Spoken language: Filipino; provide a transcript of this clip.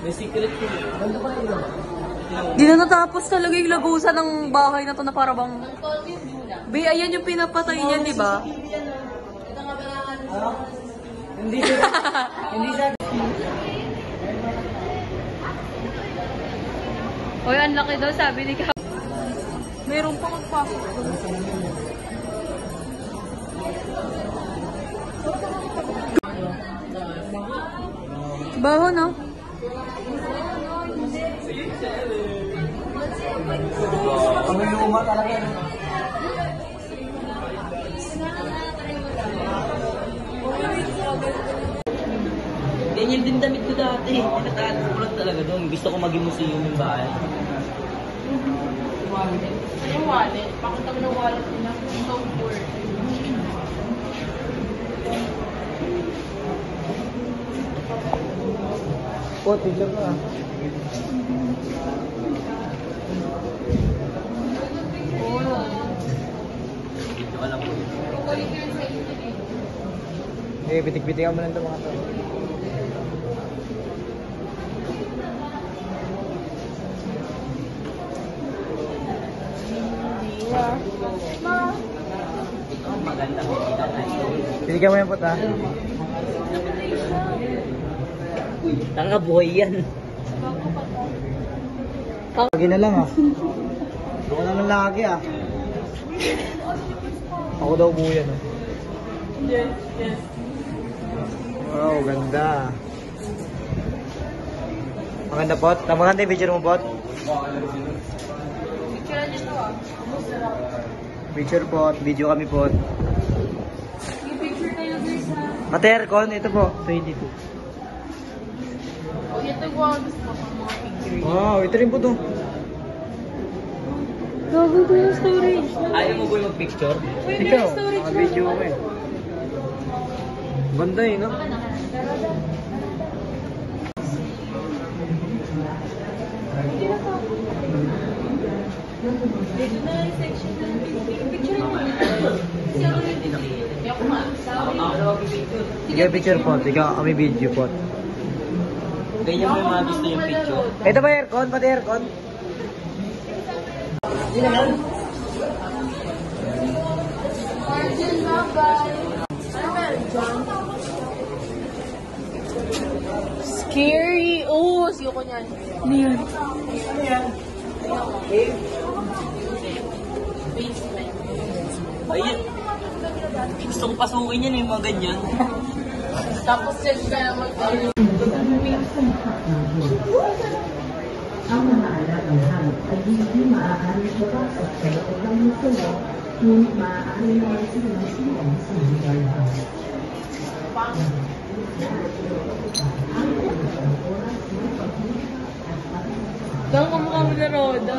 May secret ko. Ganda pa rin naman. Di na natapos talaga yung lagusan ng bahay na to na para bang... Be, ayan yung pinapatay niyan, di ba? Hindi siya. Hindi siya. Hoy, ang laki daw, sabi ni Ka. Meron pa magpasok doon. Baho, no? Ang luma talaga. Ganyan din damit ko dati. Pinatahan ko lang talaga doon. Gusto ko maging museum yung bahay. Yung wallet, pakita mo ng wallet nila. So poor. Po, teacher ka. Dito ka lang po. Eh, bitik-bitikan mo lang ito mga to. Maganda. Bitikan mo yan po ta. Tanga buhay yan. Lagi na lang ah. Ako naman lagi ah. Ako daw buhay yan ah. Yes, yes. Wow, ganda. Maganda pot? Maganda yung picture mo pot? Picture niyo to ah. Picture pot, video kami pot. Yung picture tayo guys ha. Pati aircon, ito po, 22. O ito ko ang gusto ko mga picture. Wow, ito rin po to. Gago ko yung storage. Ayaw mo ba yung picture? Pwede Ikaw, yung storage mo. naka-video ko eh. Ganda eh, no? Dito na yung section na picture mo. Hindi ako Sige, picture pot. Ikaw, kami video pot. Ganyan mo yung mga gusto yung picture. Ito ba aircon? Pati aircon? Hindi naman. Arjun, bye-bye. Ano meron dyan? Scary! Oo, siyo ko niyan. Ano yun? Ano yan? Basement. Ayun. Gusto ko pasukin yan yung mga ganyan. Tapos yan ka na mag-ano. Ang mga alagang hayop ay hindi maaaring papasok sa loob ng museo, ngunit maaari naman silang silang sa lugar house. Gawin ko mukha mo na Roda.